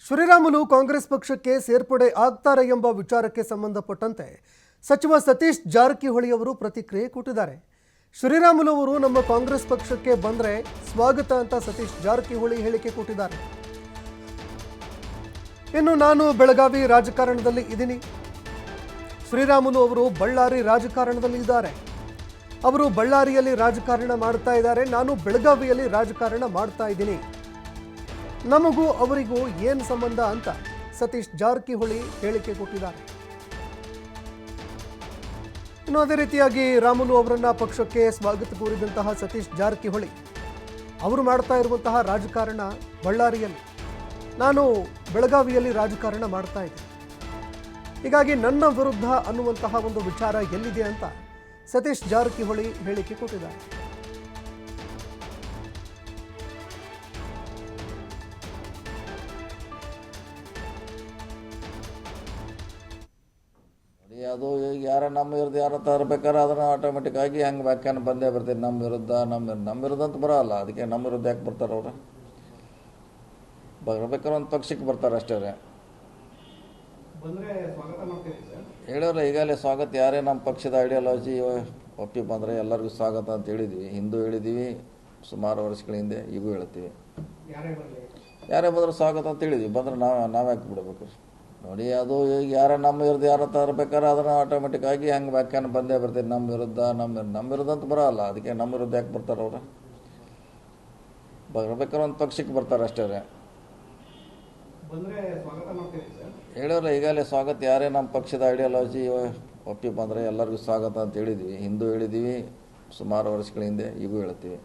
ಶ್ರೀರಾಮುಲು ಕಾಂಗ್ರೆಸ್ ಪಕ್ಷಕ್ಕೆ ಸೇರ್ಪಡೆ ಆಗ್ತಾರೆ ಎಂಬ ವಿಚಾರಕ್ಕೆ ಸಂಬಂಧಪಟ್ಟಂತೆ ಸಚಿವ ಸತೀಶ್ ಜಾರಕಿಹೊಳಿ ಅವರು ಪ್ರತಿಕ್ರಿಯೆ ಕೊಟ್ಟಿದ್ದಾರೆ. ಶ್ರೀರಾಮುಲು ಅವರು ನಮ್ಮ ಕಾಂಗ್ರೆಸ್ ಪಕ್ಷಕ್ಕೆ ಬಂದರೆ ಸ್ವಾಗತ ಅಂತ ಸತೀಶ್ ಜಾರಕಿಹೊಳಿ ಹೇಳಿಕೆ ಕೊಟ್ಟಿದ್ದಾರೆ. ಇನ್ನು ನಾನು ಬೆಳಗಾವಿ ರಾಜಕಾರಣದಲ್ಲಿ ಇದ್ದೀನಿ. ಶ್ರೀರಾಮುಲು ಅವರು ಬಳ್ಳಾರಿ ರಾಜಕಾರಣದಲ್ಲಿ ಇದ್ದಾರೆ. ಅವರು ಬಳ್ಳಾರಿಯಲ್ಲಿ ರಾಜಕಾರಣ ಮಾಡ್ತಾ ಇದ್ದಾರೆ, ನಾನು ಬೆಳಗಾವಿಯಲ್ಲಿ ರಾಜಕಾರಣ ಮಾಡ್ತಾ ಇದ್ದೀನಿ. ನಮಗೂ ಅವರಿಗೂ ಏನು ಸಂಬಂಧ ಅಂತ ಸತೀಶ್ ಜಾರಕಿಹೊಳಿ ಹೇಳಿಕೆ ಕೊಟ್ಟಿದ್ದಾರೆ. ಇನ್ನು ಅದೇ ರೀತಿಯಾಗಿ ರಾಮುಲು ಅವರನ್ನ ಪಕ್ಷಕ್ಕೆ ಸ್ವಾಗತ ಕೋರಿದಂತಹ ಸತೀಶ್ ಜಾರಕಿಹೊಳಿ ಅವರು ಮಾಡ್ತಾ ಇರುವಂತಹ ರಾಜಕಾರಣ ಬಳ್ಳಾರಿಯಲ್ಲಿ, ನಾನು ಬೆಳಗಾವಿಯಲ್ಲಿ ರಾಜಕಾರಣ ಮಾಡ್ತಾ ಇದ್ದೀನಿ, ಹೀಗಾಗಿ ನನ್ನ ವಿರುದ್ಧ ಅನ್ನುವಂತಹ ಒಂದು ವಿಚಾರ ಎಲ್ಲಿದೆ ಅಂತ ಸತೀಶ್ ಜಾರಕಿಹೊಳಿ ಹೇಳಿಕೆ ಕೊಟ್ಟಿದ್ದಾರೆ. ಅದು ಈಗ ಯಾರ ನಮ್ಮ ವಿರುದ್ಧ ಯಾರ ತರಬೇಕಾದ್ರೆ ಅದನ್ನು ಆಟೋಮೆಟಿಕ್ ಆಗಿ ಹಂಗೆ ವ್ಯಾಖ್ಯಾನ ಬಂದೇ ಬರ್ತೀವಿ. ನಮ್ಮ ವಿರುದ್ಧ ಅಂತ ಬರೋಲ್ಲ, ಅದಕ್ಕೆ ನಮ್ಮ ವಿರುದ್ಧ ಯಾಕೆ ಬರ್ತಾರೆ ಅವರು? ಬರ್ಬೇಕಾದ್ರೆ ಒಂದು ಪಕ್ಷಕ್ಕೆ ಬರ್ತಾರೆ ಅಷ್ಟೇ. ಹೇಳೋಲ್ಲ, ಈಗಾಗಲೇ ಸ್ವಾಗತ ಯಾರೇ ನಮ್ಮ ಪಕ್ಷದ ಐಡಿಯಾಲಜಿ ಒಪ್ಪಿ ಬಂದರೆ ಎಲ್ಲರಿಗೂ ಸ್ವಾಗತ ಅಂತ ಹೇಳಿದ್ವಿ. ಹಿಂದೂ ಹೇಳಿದ್ದೀವಿ ಸುಮಾರು ವರ್ಷಗಳ ಹಿಂದೆ, ಈಗೂ ಹೇಳ್ತೀವಿ. ಯಾರೇ ಬಂದರೂ ಸ್ವಾಗತ ಅಂತ ಹೇಳಿದ್ವಿ. ಬಂದರೆ ನಾವ್ಯಾಕೆ ಬಿಡಬೇಕು ನೋಡಿ? ಅದು ಈಗ ಯಾರ ನಮ್ಮ ವಿರುದ್ಧ ಯಾರ ತರಬೇಕಾದ್ರೆ ಅದನ್ನು ಆಟೋಮೆಟಿಕ್ ಆಗಿ ಹಂಗೆ ವ್ಯಾಖ್ಯಾನ ಬಂದೇ ಬರ್ತೀವಿ. ನಮ್ಮ ವಿರುದ್ಧ ಅಂತ ಬರೋಲ್ಲ, ಅದಕ್ಕೆ ನಮ್ಮ ವಿರುದ್ಧ ಯಾಕೆ ಬರ್ತಾರೆ ಅವರು? ಬರ್ಬೇಕಾದ್ರೆ ಒಂದು ಪಕ್ಷಕ್ಕೆ ಬರ್ತಾರೆ ಅಷ್ಟೇ. ಹೇಳೋಲ್ಲ, ಈಗಾಗಲೇ ಸ್ವಾಗತ ಯಾರೇ ನಮ್ಮ ಪಕ್ಷದ ಐಡಿಯಾಲಜಿ ಒಪ್ಪಿ ಬಂದರೆ ಎಲ್ಲರಿಗೂ ಸ್ವಾಗತ ಅಂತ ಹೇಳಿದ್ವಿ. ಹಿಂದೂ ಹೇಳಿದ್ದೀವಿ ಸುಮಾರು ವರ್ಷಗಳ ಹಿಂದೆ, ಈಗೂ ಹೇಳ್ತೀವಿ.